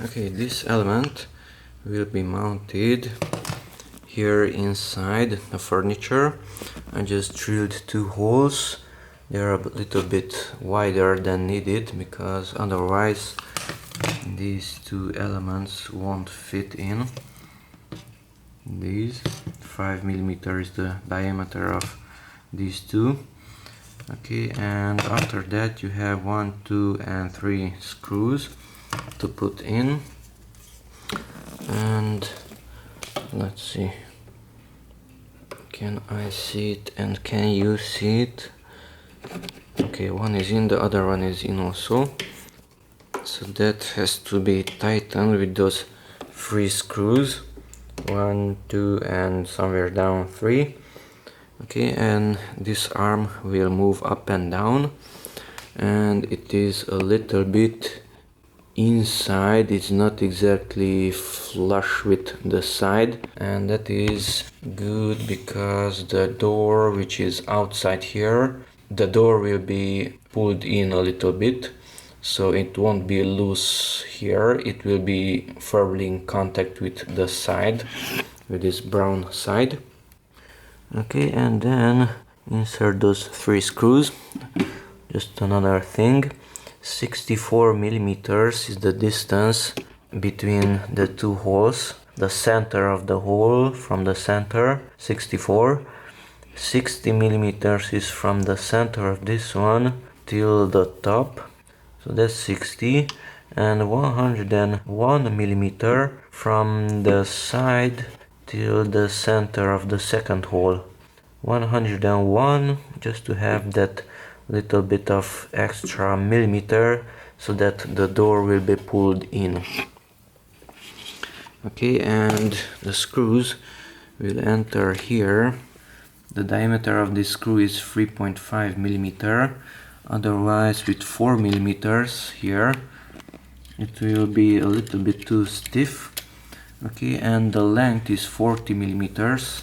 Okay, this element will be mounted here inside the furniture. I just drilled 2 holes. They are a little bit wider than needed because otherwise these 2 elements won't fit in. These 5mm is the diameter of these 2. Okay, and after that you have 1, 2 and 3 screws to put in. And let's see, can I see it and can you see it? Okay, one is in, the other one is in also. So that has to be tightened with those 3 screws. 1, 2 and somewhere down 3. Okay, and this arm will move up and down, and it is a little bit inside, it's not exactly flush with the side, and that is good because the door, which is outside here, the door will be pulled in a little bit, so it won't be loose here, it will be firmly in contact with the side, with this brown side. Okay, and then insert those 3 screws. Just another thing, 64mm is the distance between the 2 holes. The center of the hole from the center, 64. 60mm is from the center of this one till the top, so that's 60. And 101mm from the side till the center of the second hole. 101, just to have that little bit of extra millimeter so that the door will be pulled in. Okay, and the screws will enter here. The diameter of this screw is 3.5mm, otherwise with 4mm here it will be a little bit too stiff. Okay, and the length is 40mm.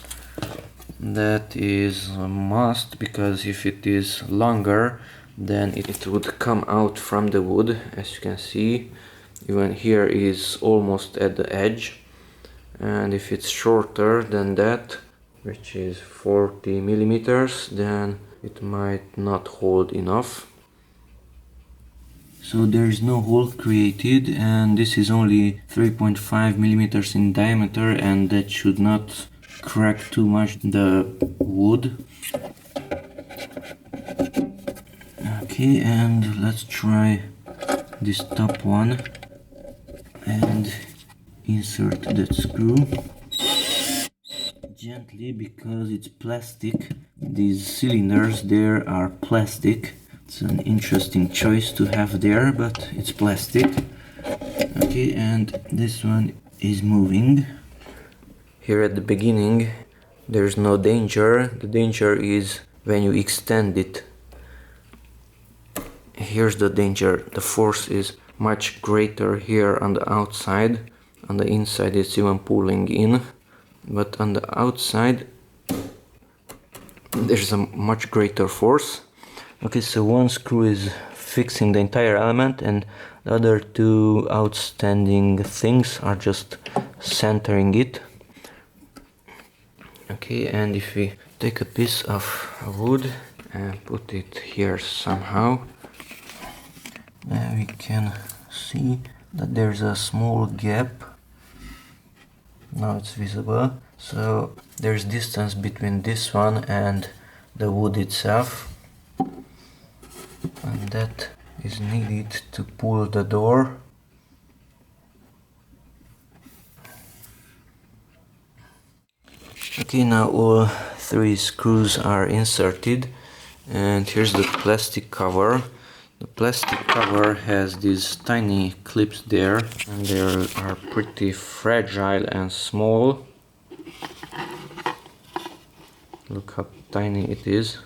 That is a must, because if it is longer then it would come out from the wood. As you can see, even here is almost at the edge, and if it's shorter than that, which is 40mm, then it might not hold enough. So there is no hole created, and this is only 3.5mm in diameter, and that should not crack too much the wood. Okay, and let's try this top one and insert that screw gently, because it's plastic. These cylinders there are plastic. It's an interesting choice to have there, but it's plastic. Okay, and this one is moving. Here at the beginning there's no danger. The danger is when you extend it. Here's the danger. The force is much greater here on the outside. On the inside it's even pulling in, but on the outside there's a much greater force. Okay, so one screw is fixing the entire element, and the other 2 outstanding things are just centering it. Okay, and if we take a piece of wood and put it here somehow, then we can see that there's a small gap. Now it's visible. So there's distance between this one and the wood itself, and that is needed to pull the door. Okay, now all 3 screws are inserted, and here's the plastic cover. The plastic cover has these tiny clips there, and they are pretty fragile and small. Look how tiny it is.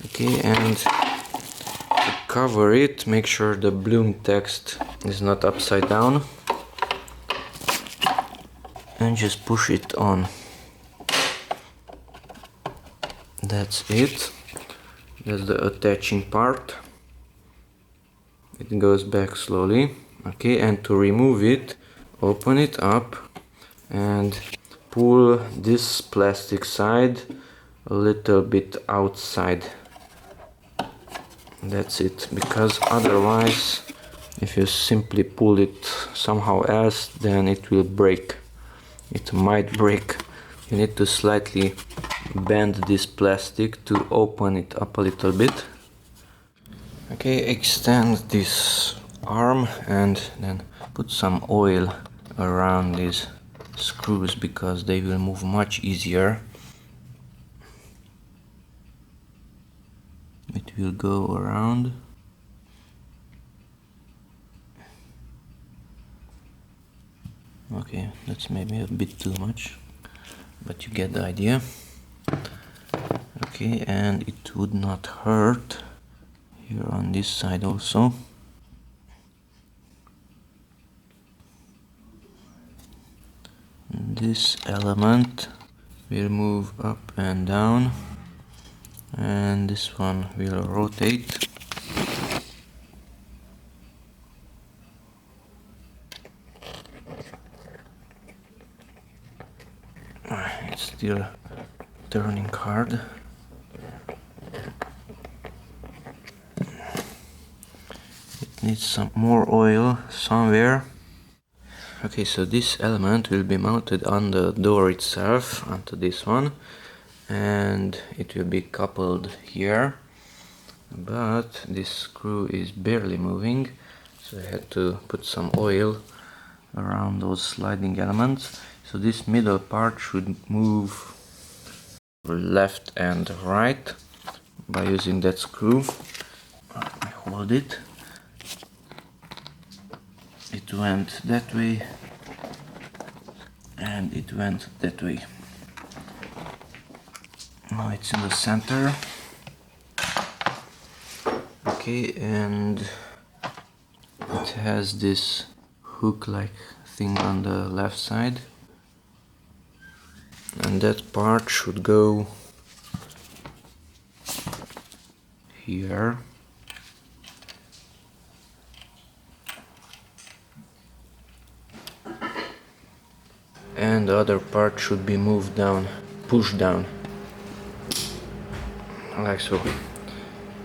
Okay, and to cover it, make sure the Blum text is not upside down, and just push it on. That's it. That's the attaching part. It goes back slowly. Okay, and to remove it, open it up and pull this plastic side a little bit outside. That's it, because otherwise, if you simply pull it somehow else, then it will break. It might break. You need to slightly bend this plastic to open it up a little bit. Okay, extend this arm and then put some oil around these screws because they will move much easier. It will go around. Okay, that's maybe a bit too much, but you get the idea. Okay, and it would not hurt here on this side also. This element will move up and down, and this one will rotate. It's still turning hard. It needs some more oil somewhere. Okay, so this element will be mounted on the door itself, onto this one, and it will be coupled here. But this screw is barely moving, so I had to put some oil around those sliding elements. So this middle part should move left and right by using that screw. I hold it. It went that way and it went that way. Now it's in the center. Okay, and it has this hook-like thing on the left side, and that part should go here. And the other part should be moved down, pushed down, like so.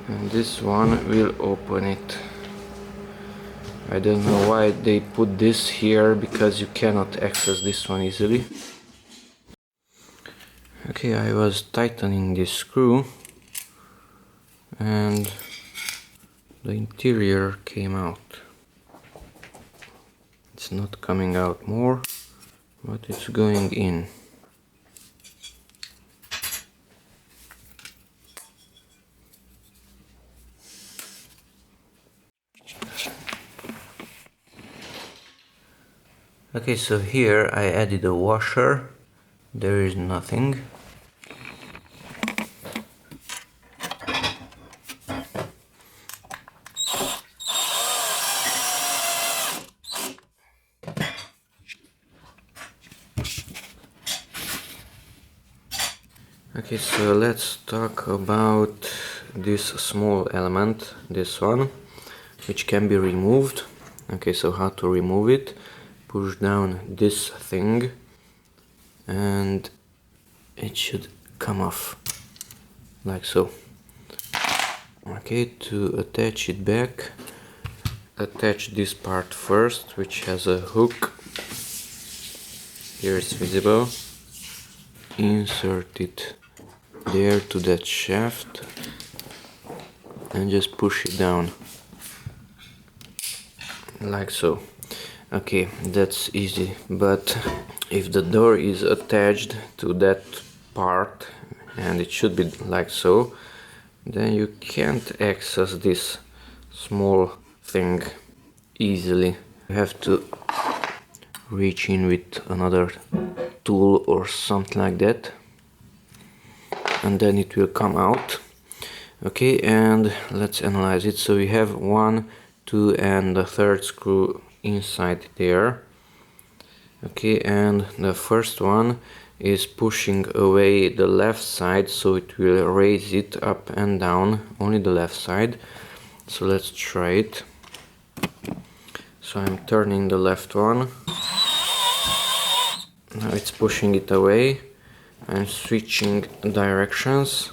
And this one will open it. I don't know why they put this here, because you cannot access this one easily. Okay, I was tightening this screw and the interior came out. It's not coming out more, but it's going in. Okay, so here I added a washer. There is nothing. Okay, so let's talk about this small element, this one, which can be removed. Okay, so how to remove it? Push down this thing and it should come off, like so. Okay, to attach it back, attach this part first, which has a hook. Here it's visible. Insert it there to that shaft and just push it down, like so. Okay, that's easy, but if the door is attached to that part, and it should be like so, then you can't access this small thing easily. You have to reach in with another tool or something like that, and then it will come out. Okay, and let's analyze it. So we have 1, 2 and the third screw inside there. Okay, and the first one is pushing away the left side, so it will raise it up and down, only the left side. So let's try it. So I'm turning the left one. Now it's pushing it away. I'm switching directions.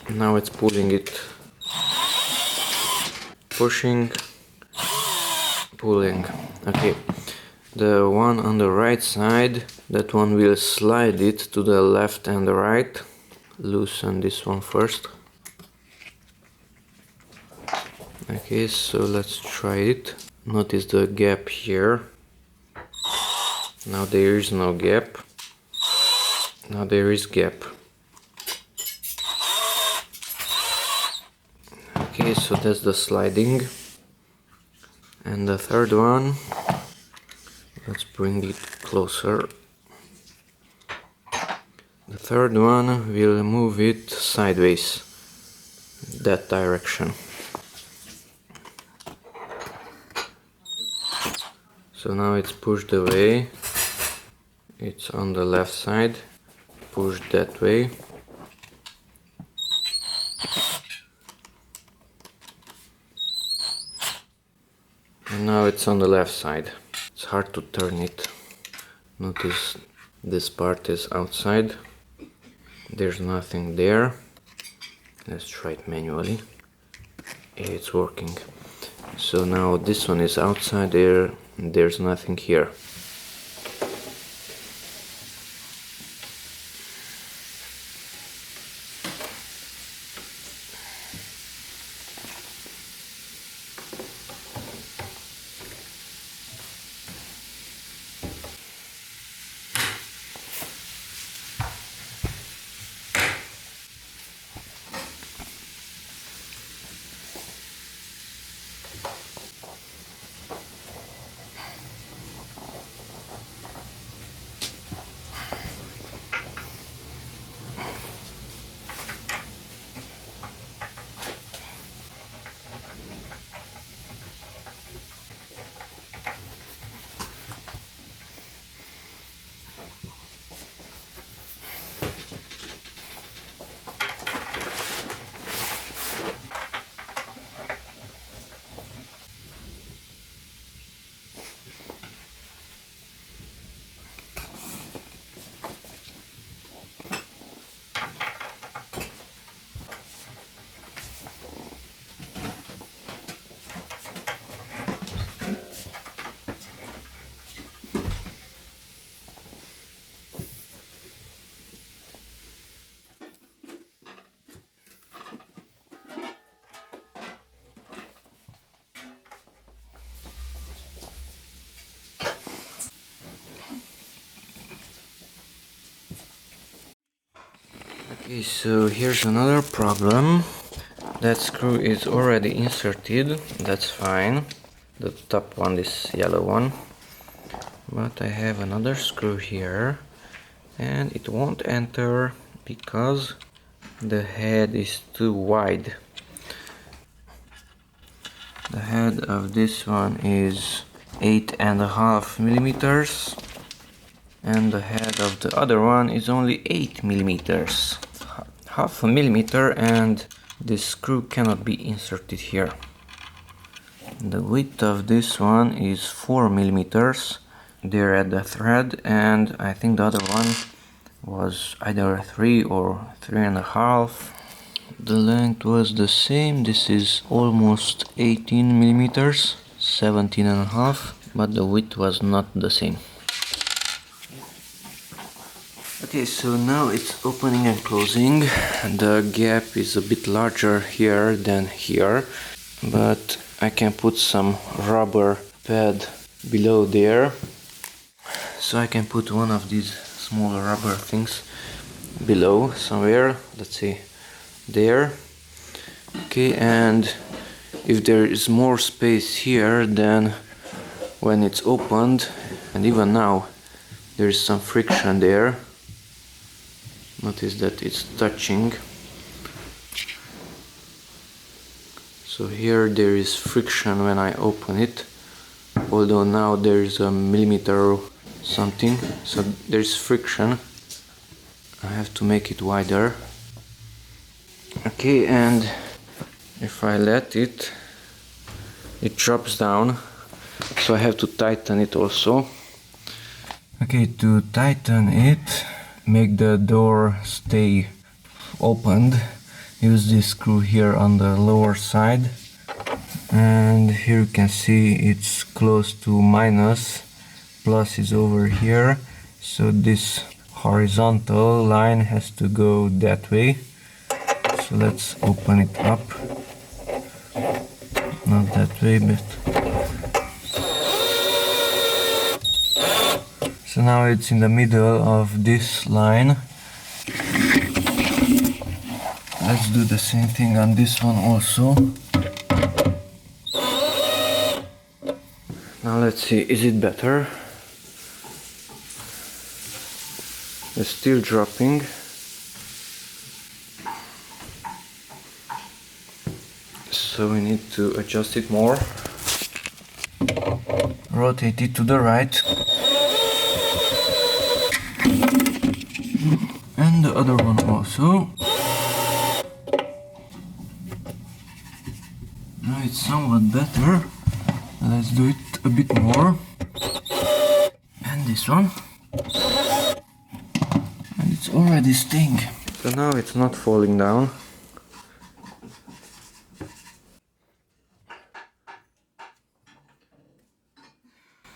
Now it's pulling it. Pushing, pulling. Okay. The one on the right side, that one will slide it to the left and the right. Loosen this one first. Okay, so let's try it. Notice the gap here. Now there is no gap. Now there is gap. Okay, so that's the sliding. And the third one, let's bring it closer. The third one will move it sideways, that direction. So now it's pushed away. It's on the left side, pushed that way. And now it's on the left side. It's hard to turn it. Notice this part is outside. There's nothing there. Let's try it manually. It's working. So now this one is outside there. There's nothing here. Okay, so here's another problem. That screw is already inserted, that's fine. The top one, this yellow one. But I have another screw here and it won't enter because the head is too wide. The head of this one is 8.5 millimeters and the head of the other one is only 8 millimeters. Half a millimeter and this screw cannot be inserted here. The width of this one is 4 millimeters. They're at the thread and I think the other one was either 3 or 3.5. The length was the same. This is almost 18 millimeters, 17.5, but the width was not the same. Okay, so now it's opening and closing. The gap is a bit larger here than here, but I can put some rubber pad below there. So I can put one of these small rubber things below somewhere, let's say there. Okay, and if there is more space here, then when it's opened, and even now there is some friction there. Notice that it's touching. So here there is friction when I open it, although now there is a millimeter something, so there's friction. I have to make it wider. Okay, and if I let it, it drops down, so I have to tighten it also. Okay, to tighten it, make the door stay opened, use this screw here on the lower side, and here you can see it's close to minus, plus is over here, so this horizontal line has to go that way. So let's open it up, not that way, but so now it's in the middle of this line. Let's do the same thing on this one also. Now let's see, is it better? It's still dropping. So we need to adjust it more. Rotate it to the right. And the other one also. Now it's somewhat better. Let's do it a bit more. And this one. And it's already staying. So now it's not falling down.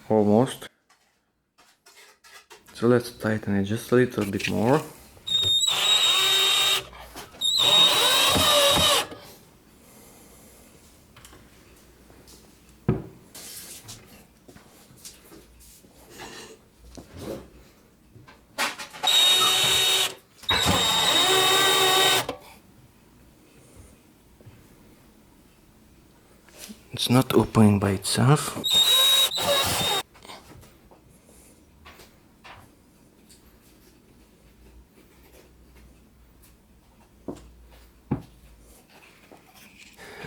Almost. So let's tighten it just a little bit more. It's not opening by itself.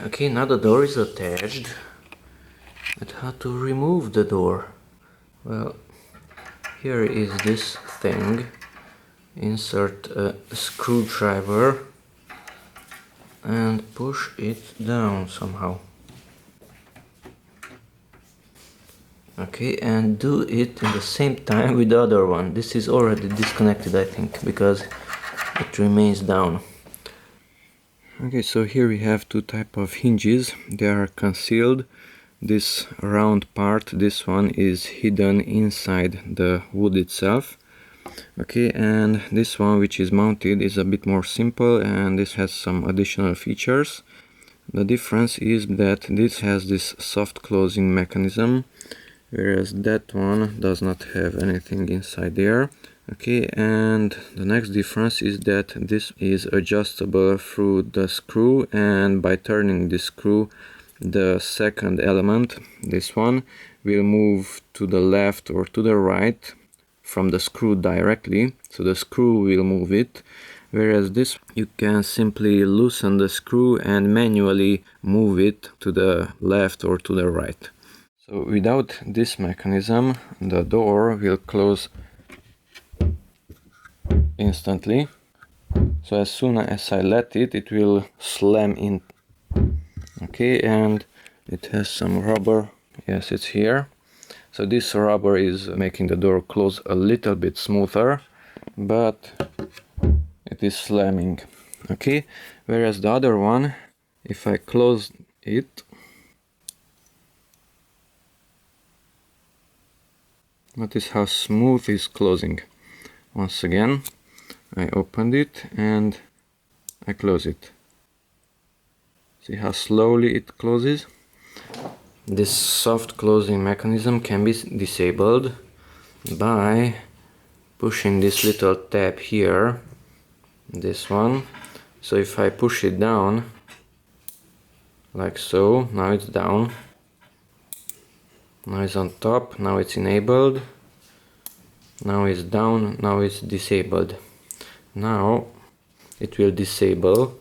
Okay, now the door is attached. But how to remove the door? Well, here is this thing. Insert a screwdriver and push it down somehow. Okay, and do it in the same time with the other one. This is already disconnected, I think, because it remains down. Okay, so here we have two types of hinges. They are concealed. This round part, this one is hidden inside the wood itself. Okay, and this one, which is mounted, is a bit more simple, and this has some additional features. The difference is that this has this soft closing mechanism, whereas that one does not have anything inside there. Okay, and the next difference is that this is adjustable through the screw, and by turning this screw, the second element, this one, will move to the left or to the right from the screw directly, so the screw will move it, whereas this, you can simply loosen the screw and manually move it to the left or to the right. So without this mechanism, the door will close instantly. So as soon as I let it, it will slam in. Okay, and it has some rubber. Yes, it's here. So this rubber is making the door close a little bit smoother, but it is slamming. Okay, whereas the other one, if I close it, notice how smooth it's closing. Once again, I opened it and I close it. See how slowly it closes? This soft closing mechanism can be disabled by pushing this little tab here, this one. So if I push it down, like so, now it's down. Now it's on top, now it's enabled. Now it's down, now it's disabled. Now it will disable.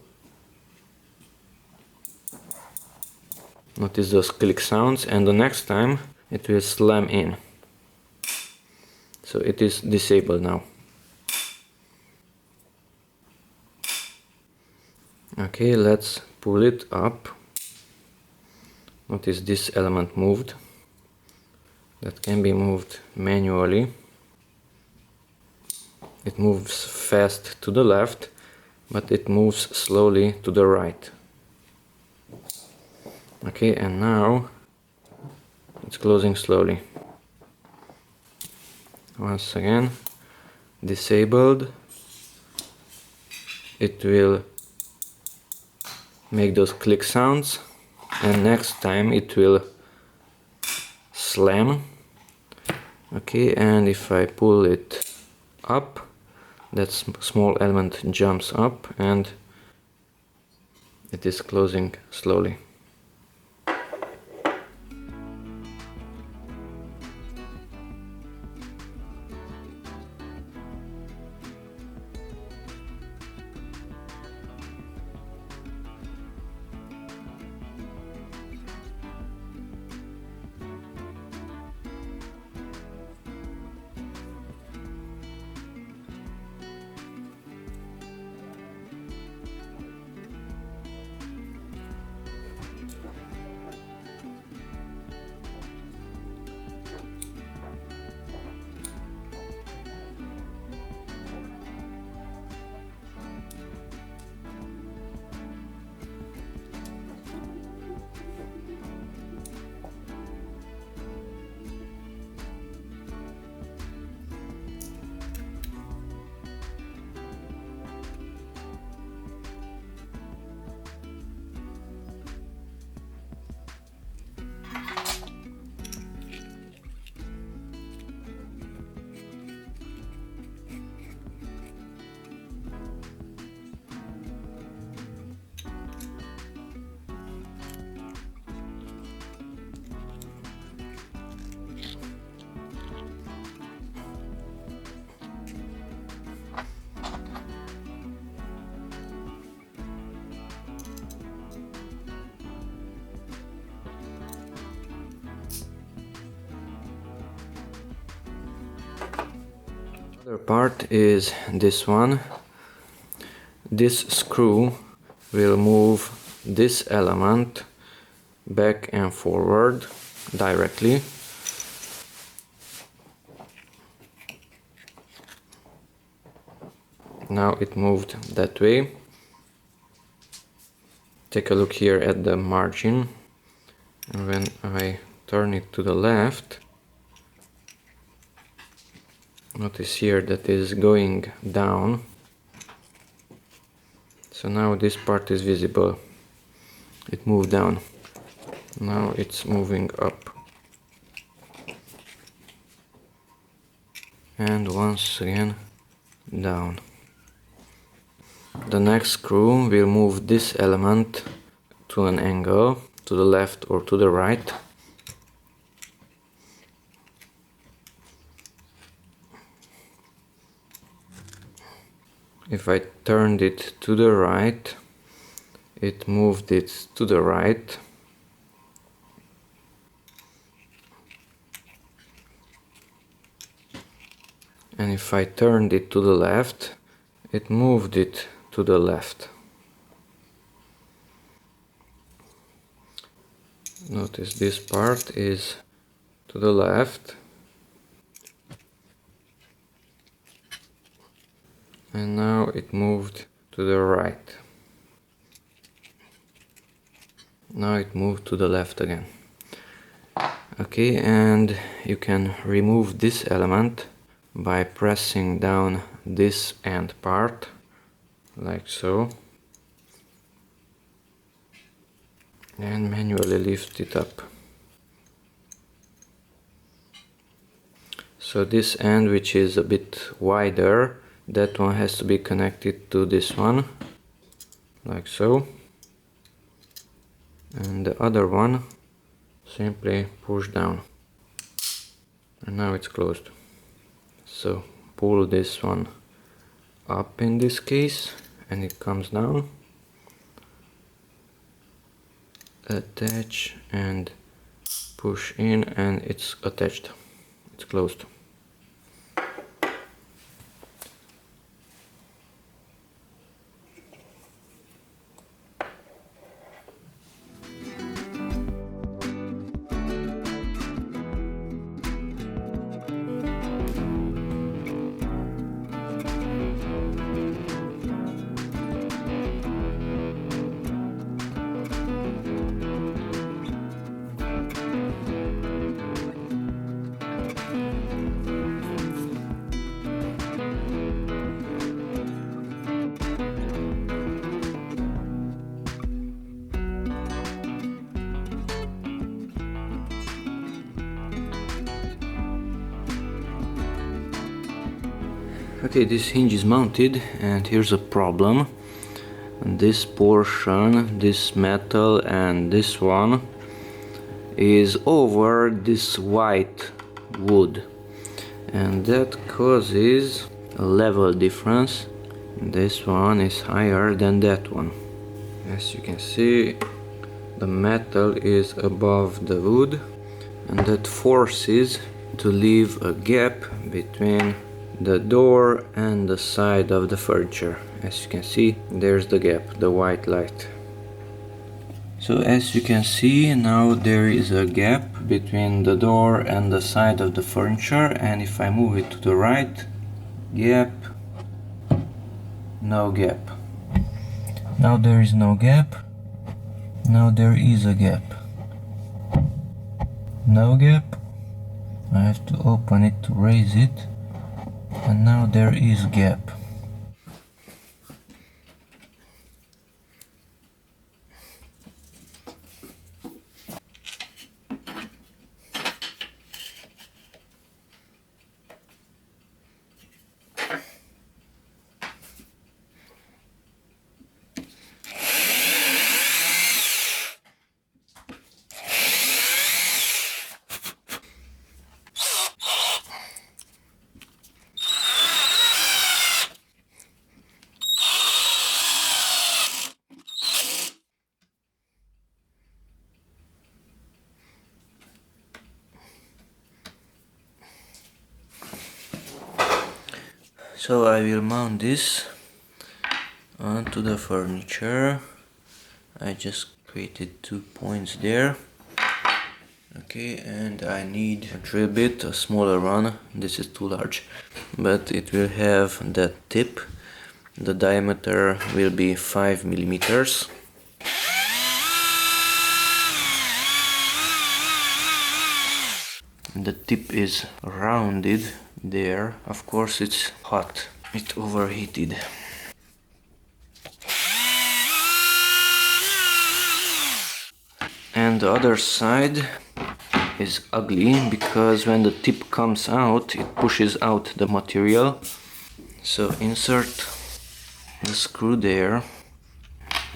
Notice those click sounds, and the next time it will slam in. So it is disabled now. Okay, let's pull it up. Notice this element moved. That can be moved manually. It moves fast to the left, but it moves slowly to the right. Okay, and now it's closing slowly. Once again, disabled. It will make those click sounds, and next time it will slam. Okay, and if I pull it up, that small element jumps up and it is closing slowly. Other part is this one. This screw will move this element back and forward directly. Now it moved that way. Take a look here at the margin, and when I turn it to the left, notice here that is going down. So now this part is visible. It moved down. Now it's moving up. And once again down. The next screw will move this element to an angle, to the left or to the right. If I turned it to the right, it moved it to the right. And if I turned it to the left, it moved it to the left. Notice this part is to the left. And now it moved to the right. Now it moved to the left again. Okay, and you can remove this element by pressing down this end part, like so, and manually lift it up. So this end, which is a bit wider, that one has to be connected to this one, like so, and the other one simply push down, and now it's closed. So pull this one up in this case, and it comes down, attach and push in, and it's attached, it's closed. Okay, this hinge is mounted, and here's a problem. This portion, this metal and this one is over this white wood, and that causes a level difference. This one is higher than that one. As you can see, the metal is above the wood, and that forces to leave a gap between the door and the side of the furniture. As you can see, there's the gap, the white light. So as you can see, now there is a gap between the door and the side of the furniture, and if I move it to the right, gap, no gap. Now there is no gap, now there is a gap. No gap, I have to open it to raise it, and now there is gap. So I will mount this onto the furniture. I just created 2 points there. Okay, and I need a drill bit, a smaller one. This is too large, but it will have that tip. The diameter will be 5 millimeters. The tip is rounded there. Of course it's hot, it overheated. And the other side is ugly because when the tip comes out, it pushes out the material. So insert the screw there.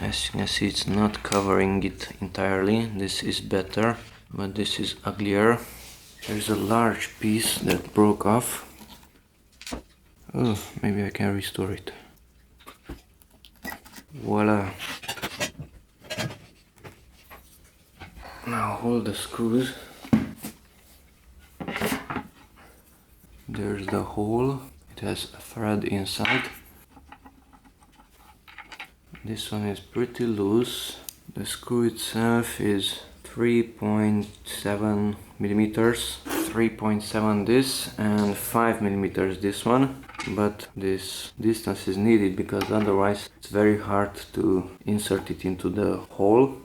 As you can see, it's not covering it entirely. This is better, but this is uglier. There's a large piece that broke off. Oh, maybe I can restore it. Voila. Now hold the screws. There's the hole. It has a thread inside. This one is pretty loose. The screw itself is 3.7 millimeters. 3.7 this and 5 millimeters this one. But this distance is needed because otherwise it's very hard to insert it into the hole.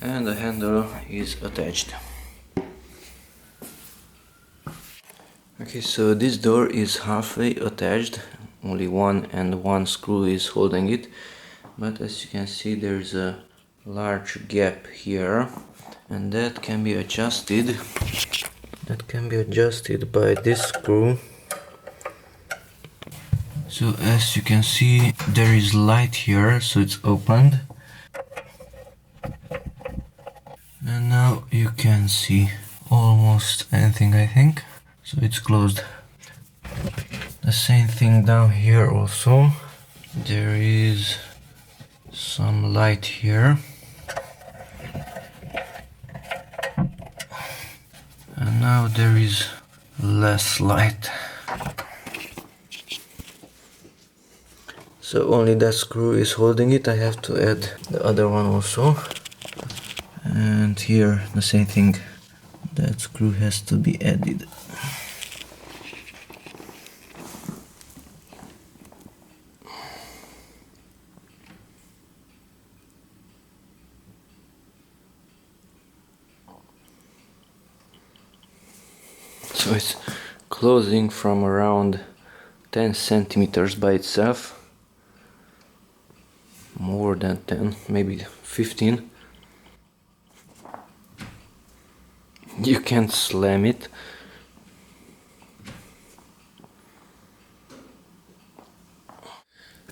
And the handle is attached. Okay, so this door is halfway attached, only one screw is holding it, but as you can see there's a large gap here, and that can be adjusted by this screw. So as you can see there is light here, so it's opened. And now you can see almost anything, I think. So it's closed. The same thing down here also. There is some light here. And now there is less light. So only that screw is holding it. I have to add the other one also. And here the same thing, that screw has to be added. So it's closing from around 10 centimeters by itself. More than 10, maybe 15. You can't slam it.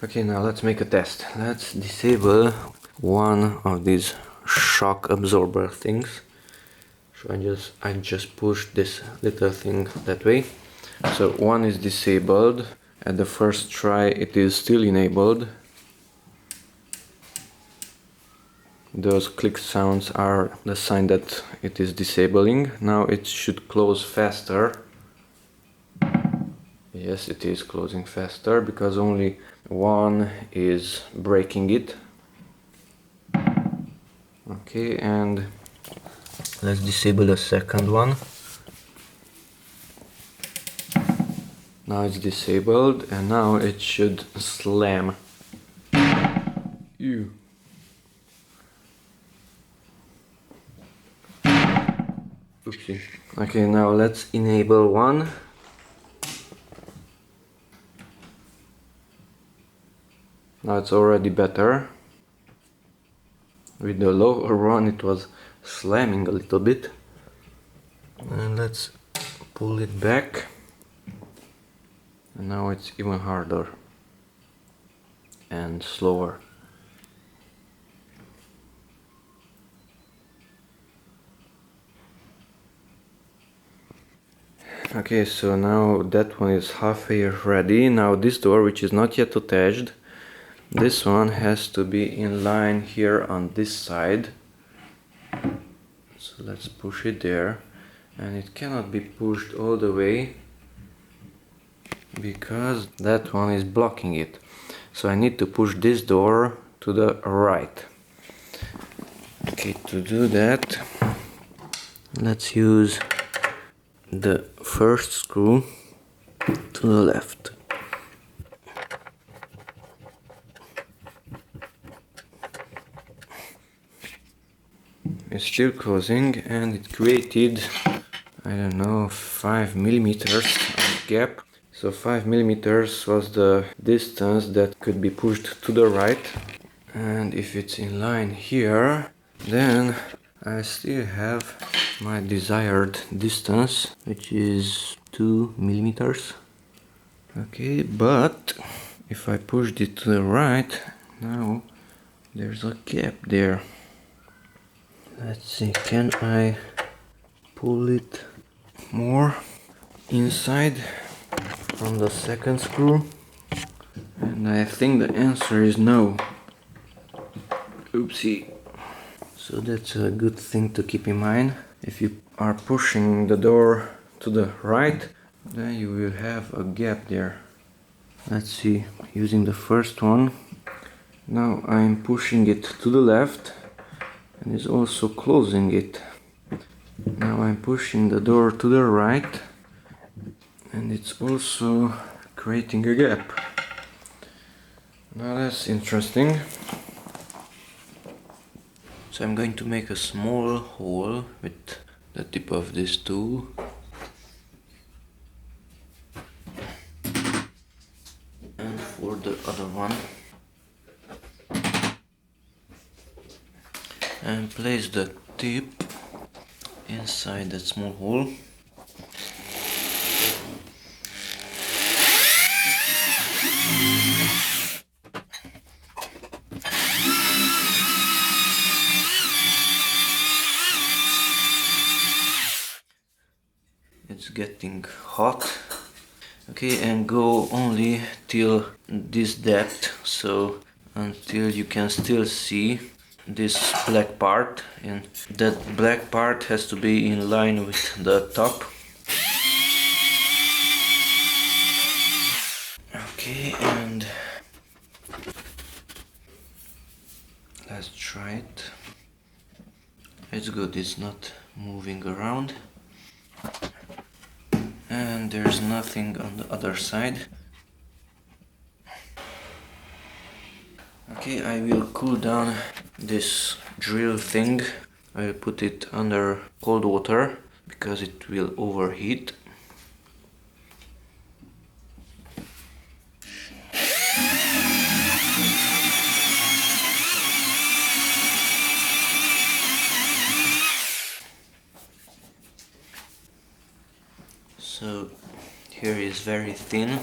Okay, now let's make a test. Let's disable one of these shock absorber things. So I just push this little thing that way. So one is disabled. At the first try it is still enabled. Those click sounds are the sign that it is disabling. Now it should close faster. Yes, it is closing faster because only one is breaking it. Okay, and let's disable the second one. Now it's disabled and now it should slam. Ew. Oopsie. Okay, now let's enable one. Now it's already better. With the lower one it was slamming a little bit. And let's pull it back. And now it's even harder and slower. Okay, so now that one is halfway ready. Now this door, which is not yet attached, this one has to be in line here on this side. So let's push it there. And it cannot be pushed all the way because that one is blocking it. So I need to push this door to the right. Okay, to do that, let's use the first screw to the left. It's still closing and it created, I don't know, 5 millimeters of gap. So 5 millimeters was the distance that could be pushed to the right. And if it's in line here, then I still have my desired distance, which is 2 millimeters. Okay, but if I pushed it to the right, now there's a gap there. Let's see, can I pull it more inside from the second screw? And I think the answer is no. Oopsie. So that's a good thing to keep in mind. If you are pushing the door to the right, then you will have a gap there. Let's see, using the first one. Now I'm pushing it to the left and is also closing it. Now I'm pushing the door to the right and it's also creating a gap. Now that's interesting. So I'm going to make a small hole with the tip of this tool. And for the other one. And place the tip inside that small hole. It's getting hot. Okay, and go only till this depth, so until you can still see this black part, and that black part has to be in line with the top. Okay, and let's try it. It's good, it's not moving around. And there's nothing on the other side. Okay, I will cool down this drill thing. I will put it under cold water because it will overheat. So here is very thin.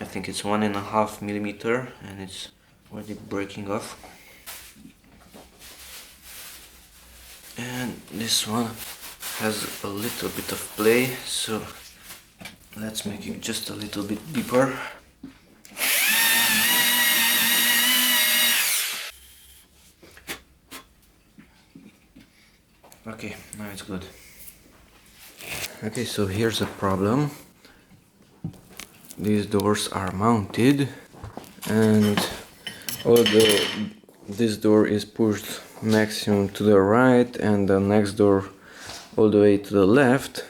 I think it's 1.5 millimeter, and it's already breaking off. And this one has a little bit of play, so let's make it just a little bit deeper. Okay, now it's good. Okay, so here's a problem. These doors are mounted, and although this door is pushed maximum to the right and the next door all the way to the left,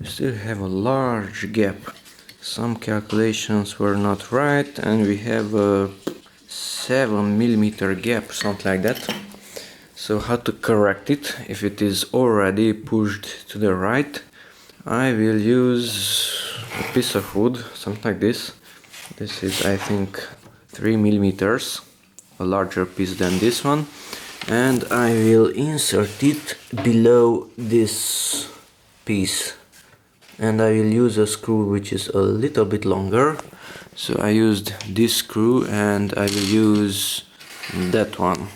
we still have a large gap. Some calculations were not right, and we have a 7 millimeter gap, something like that. So how to correct it if it is already pushed to the right? I will use a piece of wood, something like this. This is, I think, 3 millimeters, a larger piece than this one. And I will insert it below this piece. And I will use a screw which is a little bit longer. So I used this screw, and I will use that one.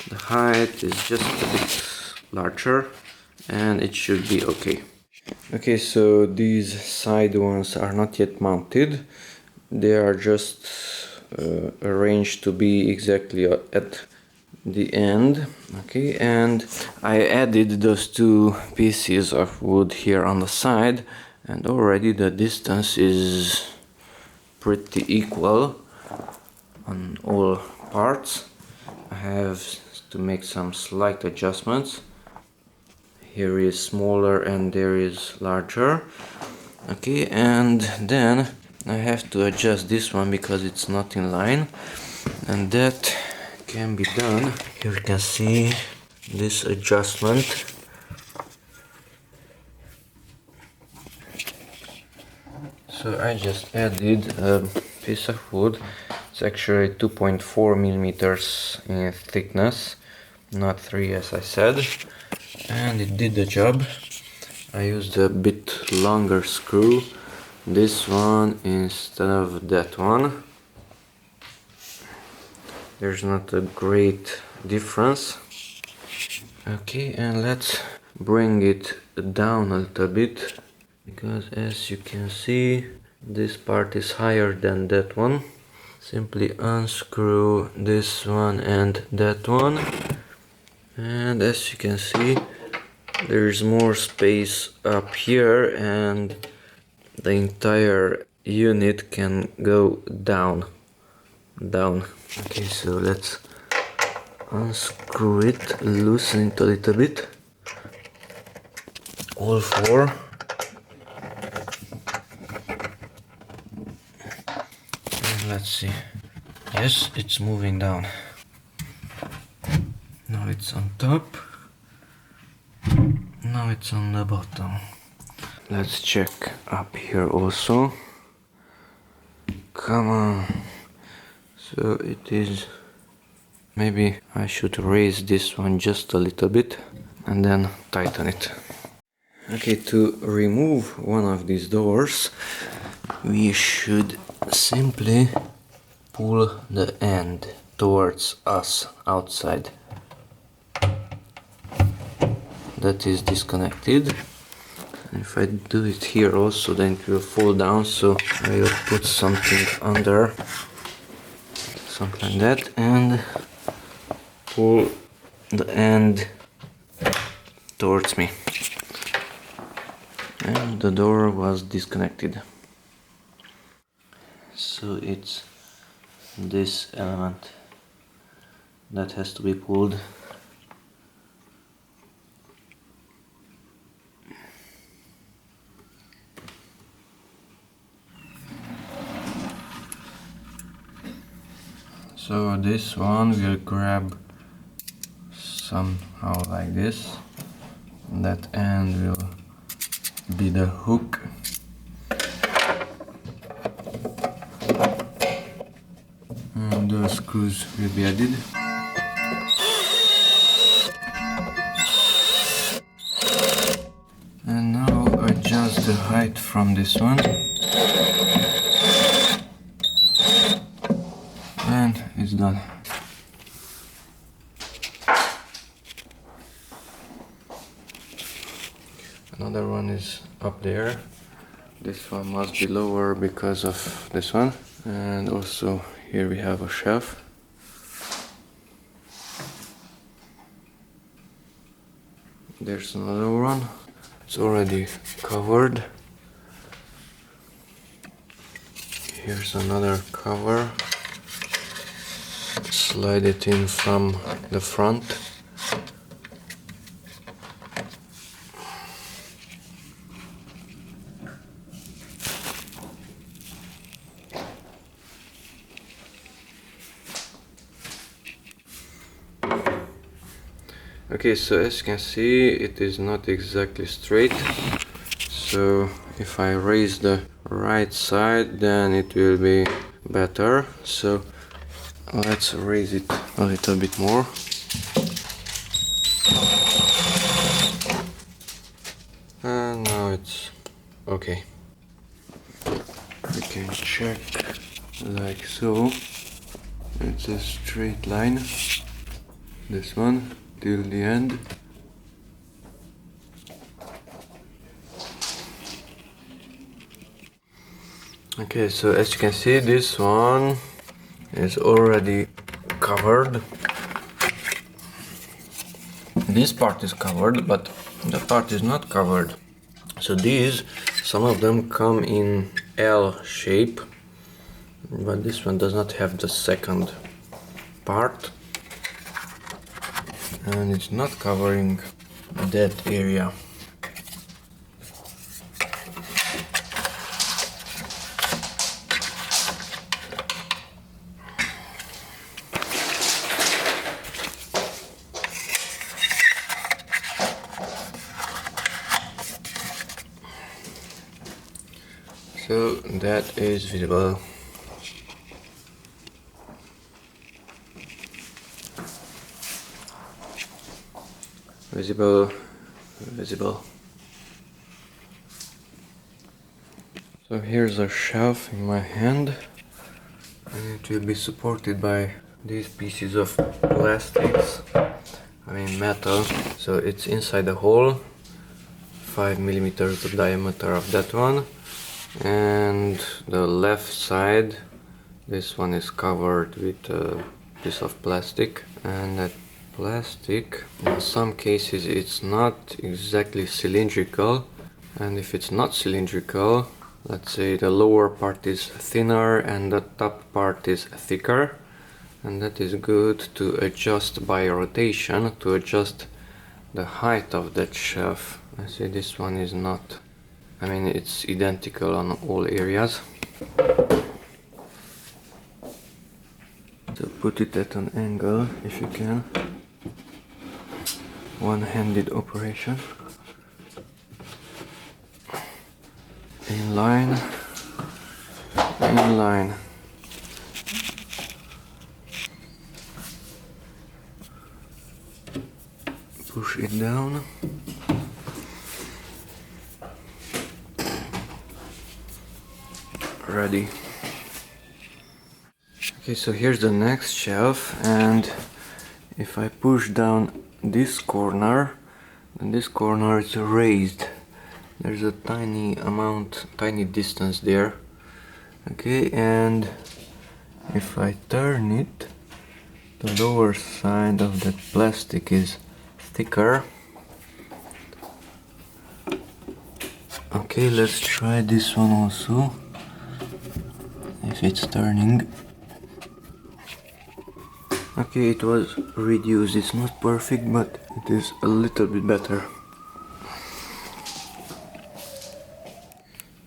The height is just a bit larger, and it should be okay. Okay, so these side ones are not yet mounted. They are just arranged to be exactly at the end. Okay, and I added those two pieces of wood here on the side, and already the distance is pretty equal on all parts. I have to make some slight adjustments. Here is smaller and there is larger. Okay, and then I have to adjust this one because it's not in line, and that can be done. Here you can see this adjustment. So I just added a piece of wood. It's actually 2.4 millimeters in thickness, not 3 as I said, and it did the job. I used a bit longer screw, this one instead of that one. There's not a great difference. Okay, and let's bring it down a little bit, because as you can see, this part is higher than that one. Simply unscrew this one and that one, and as you can see, there's more space up here, and the entire unit can go down. Okay, so let's unscrew it, loosen it a little bit, all four. And let's see. Yes, it's moving down. Now it's on top. Now it's on the bottom. Let's check up here also. Come on. So it is. Maybe I should raise this one just a little bit and then tighten it. Okay, to remove one of these doors, we should simply pull the end towards us outside. That is disconnected. And if I do it here also, then it will fall down, so I will put something under, something like that, and pull the end towards me. And the door was disconnected. So it's this element that has to be pulled. So this one will grab somehow like this, and that end will be the hook. And the screws will be added. And now adjust the height from this one. And it's done. Another one is up there. This one must be lower because of this one. And also here we have a shelf. There's another one. It's already covered. Here's another cover. Slide it in from the front. Okay, so as you can see, it is not exactly straight. So if I raise the right side, then it will be better. So let's raise it a little bit more. And now it's okay. We can check like so. It's a straight line. This one till the end. Okay, so as you can see, this one is already covered. This part is covered, but the part is not covered. So these, some of them come in L shape, but this one does not have the second part. And it's not covering that area. So that is visible. Visible, visible. So here's a shelf in my hand, and it will be supported by these pieces of plastics, metal. So it's inside the hole, 5 millimeters the diameter of that one, and the left side, this one is covered with a piece of plastic, and that plastic, in some cases it's not exactly cylindrical, and if it's not cylindrical, let's say the lower part is thinner and the top part is thicker, and that is good to adjust by rotation, to adjust the height of that shelf. I see this one is not, it's identical on all areas. So put it at an angle if you can. One-handed operation. In line, in line. Push it down. Ready. Okay, so here's the next shelf, and if I push down this corner, then this corner is raised. There's a tiny distance there. Okay, and if I turn it, the lower side of that plastic is thicker. Okay, let's try this one also, if it's turning. Okay, it was reduced. It's not perfect, but it is a little bit better.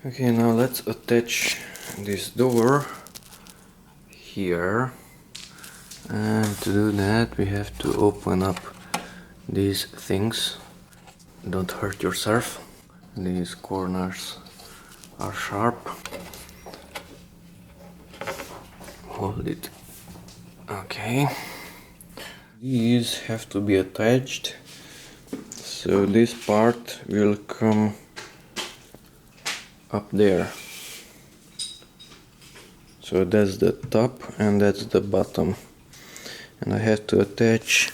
Okay, now let's attach this door here, and to do that we have to open up these things. Don't hurt yourself. These corners are sharp. Hold it. Okay, these have to be attached, so this part will come up there. So that's the top and that's the bottom. And I have to attach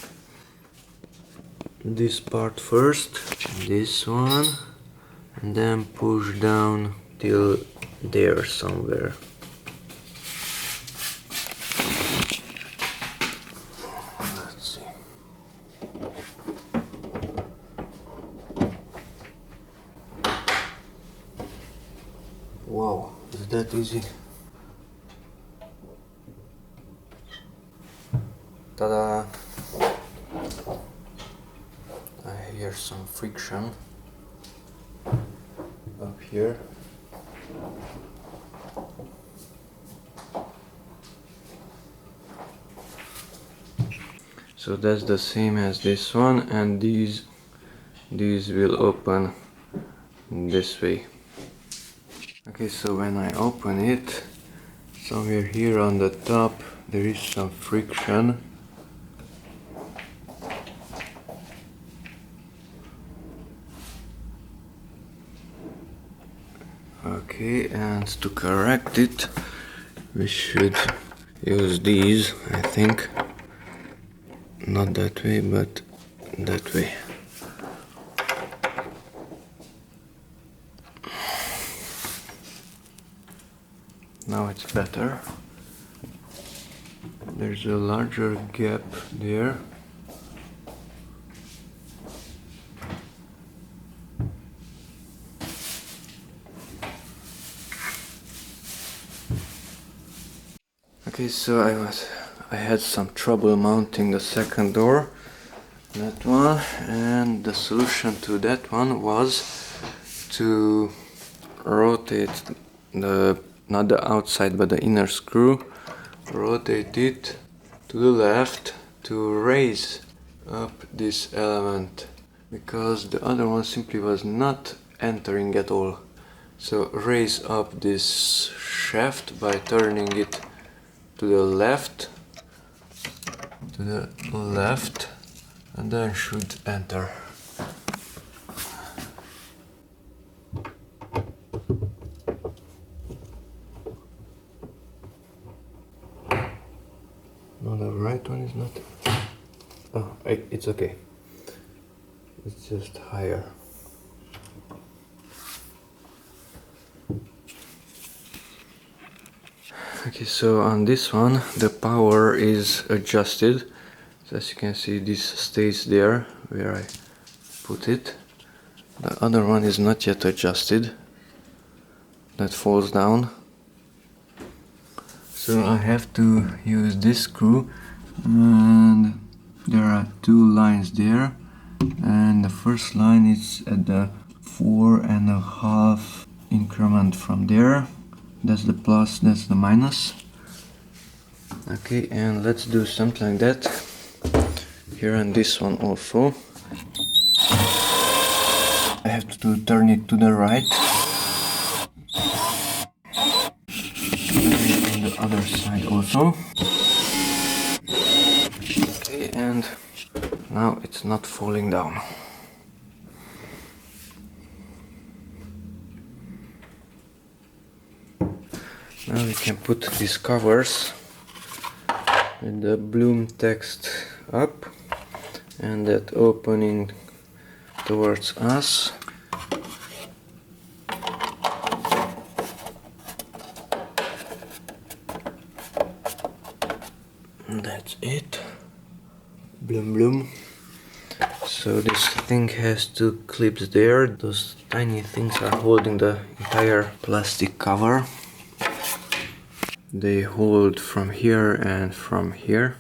this part first, this one, and then push down till there somewhere. Let's see. Wow, is that easy? Ta-da! I hear some friction up here. So that's the same as this one, and these will open this way. Okay, so when I open it, somewhere here on the top there is some friction. Okay, and to correct it, we should use these, I think. Not that way, but that way. Now it's better. There's a larger gap there. Okay, so I had some trouble mounting the second door, that one, and the solution to that one was to rotate not the outside but the inner screw, rotate it to the left to raise up this element, because the other one simply was not entering at all. So raise up this shaft by turning it to the left, and then should enter. No, the right one is not. Oh, it's okay. It's just higher. Okay, so on this one the power is adjusted. So as you can see, this stays there where I put it. The other one is not yet adjusted. That falls down. So I have to use this screw, and there are two lines there, and the first line is at the 4.5 increment from there. That's the plus, that's the minus. Okay, and let's do something like that here and this one also. I have to turn it to the right. And on the other side also. Okay, and now it's not falling down. Now we can put these covers with the Blum text up and that opening towards us. And that's it. Blum Blum. So this thing has two clips there. Those tiny things are holding the entire plastic cover. They hold from here and from here.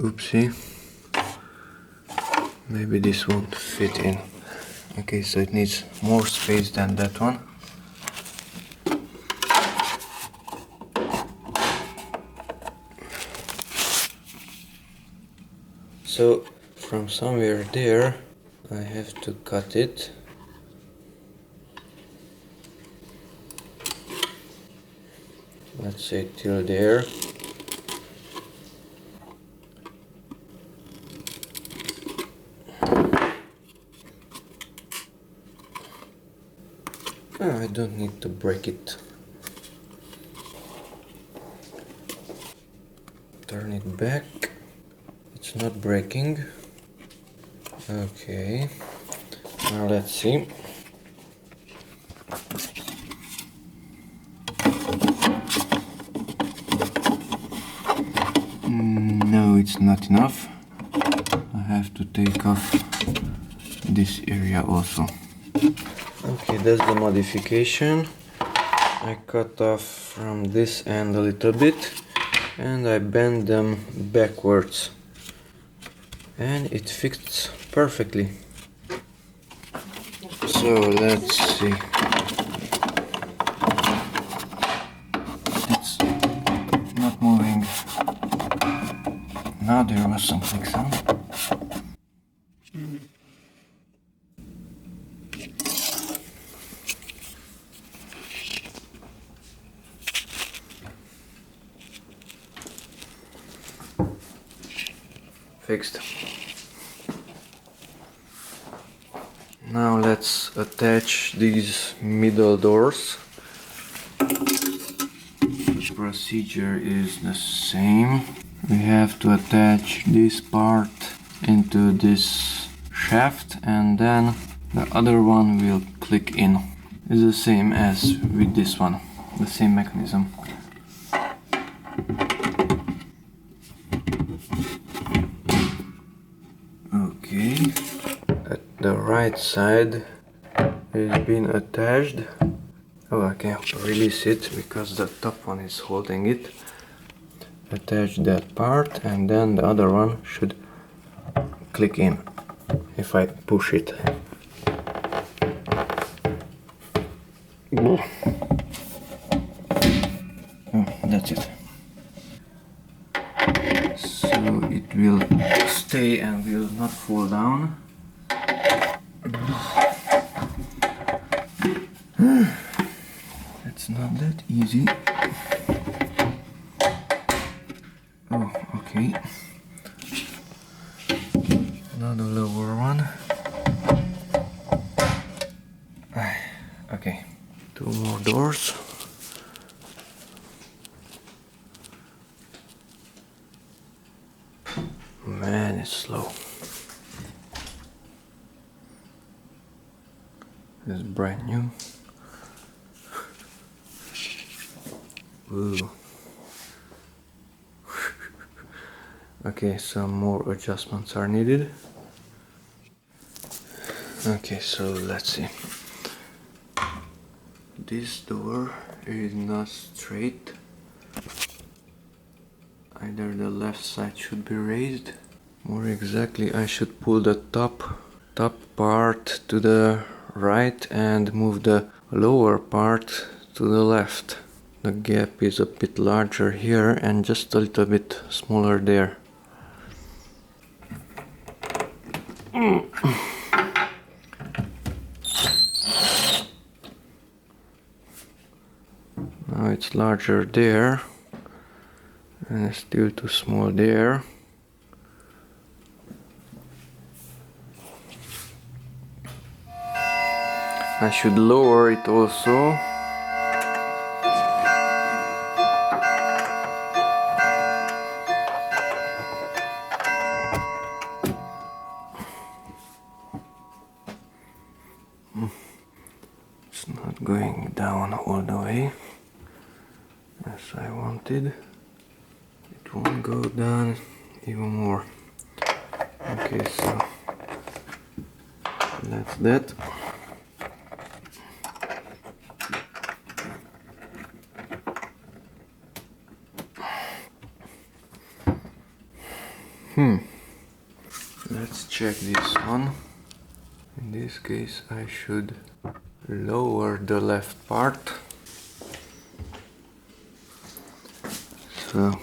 Oopsie. Maybe this won't fit in. Okay, so it needs more space than that one. So from somewhere there I have to cut it. Let's say till there. I don't need to break it. Turn it back. It's not breaking. Okay. Now let's see. No, it's not enough. I have to take off this area also. Okay, that's the modification. I cut off from this end a little bit and I bend them backwards. And it fits perfectly. So let's see. It's not moving. Now there was some click sound. Fixed. Now let's attach these middle doors. The procedure is the same. We have to attach this part into this shaft and then the other one will click in. It's the same as with this one, the same mechanism. Okay, at the right side is been attached. Oh, I can release it because the top one is holding it. Attach that part and then the other one should click in if I push it. Oh, that's it. So it will stay and will not fall down. It's not that easy. Oh, okay. Another lower one. Okay, two more doors. Man, it's slow. It's brand new. Ooh. Okay, some more adjustments are needed. Okay, so let's see. This door is not straight. Either the left side should be raised. More exactly, I should pull the top part to the right and move the lower part to the left. The gap is a bit larger here and just a little bit smaller there. Now it's larger there and it's still too small there. I should lower it also. It's not going down all the way as I wanted. It won't go down even more. Okay, so that's that. Let's check this one. In this case I should lower the left part. So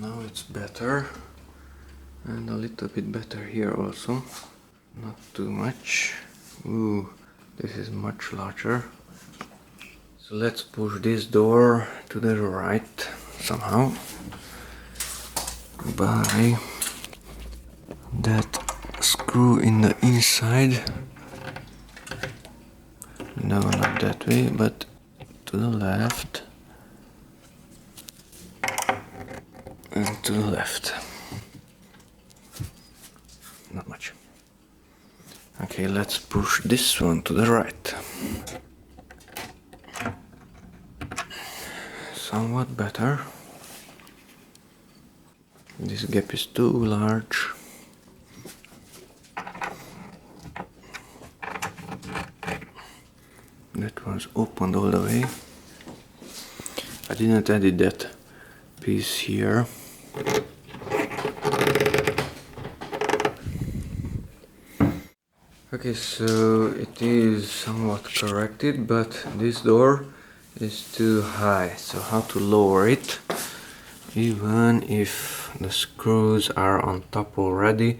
now it's better, and a little bit better here also, not too much. Ooh, this is much larger. So let's push this door to the right somehow by that screw in the inside. No, not that way, but to the left and to the left. Not much. Okay, let's push this one to the right. Somewhat better. This gap is too large. That one's opened all the way. I didn't edit that piece here. Okay, so it is somewhat corrected, but this door is too high. So how to lower it, even if the screws are on top already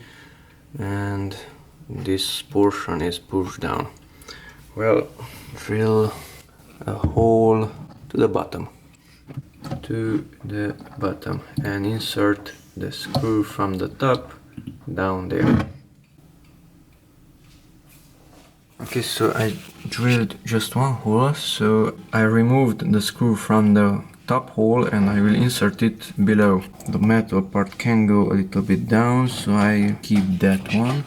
and this portion is pushed down? Well, drill a hole to the bottom. And insert the screw from the top down there. Okay, so I drilled just one hole, so I removed the screw from the top hole and I will insert it below. The metal part can go a little bit down, so I keep that one.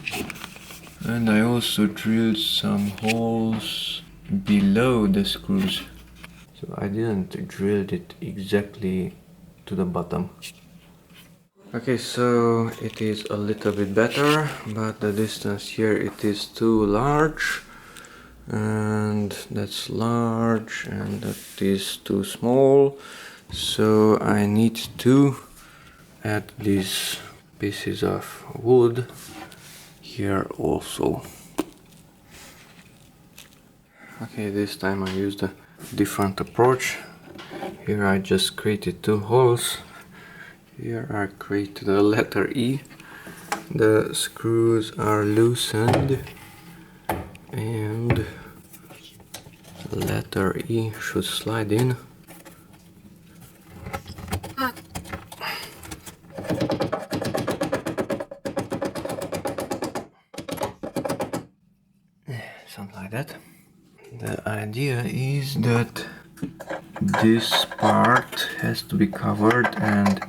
And I also drilled some holes below the screws. So I didn't drill it exactly to the bottom. Okay, so it is a little bit better, but the distance here it is too large, and that's large, and that is too small. So I need to add these pieces of wood here also. Okay, this time I used a different approach. Here I just created two holes. Here I created a letter E. The screws are loosened and the letter E should slide in. Something like that. The idea is that this part has to be covered and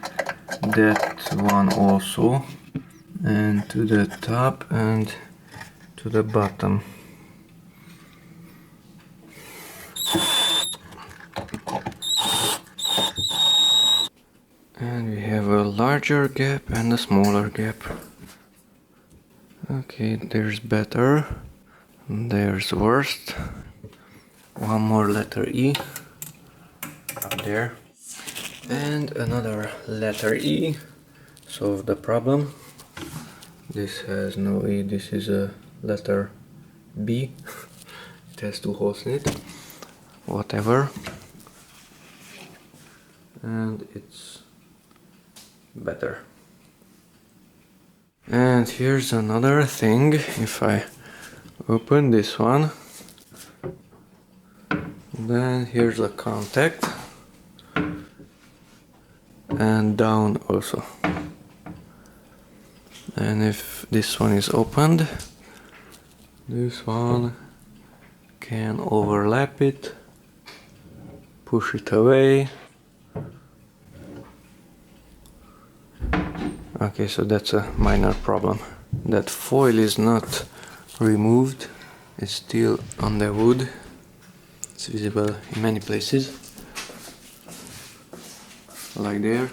that one also, and to the top and to the bottom. And we have a larger gap and a smaller gap. Okay, there's better, there's worst. One more letter E up there. And another letter E. Solve the problem. This has no E, this is a letter B. It has two holes in it. Whatever. And it's better. And here's another thing. If I open this one, then here's a contact. And down also. And if this one is opened, this one can overlap it, push it away. Okay, so that's a minor problem. That foil is not removed, it's still on the wood. It's visible in many places, like there.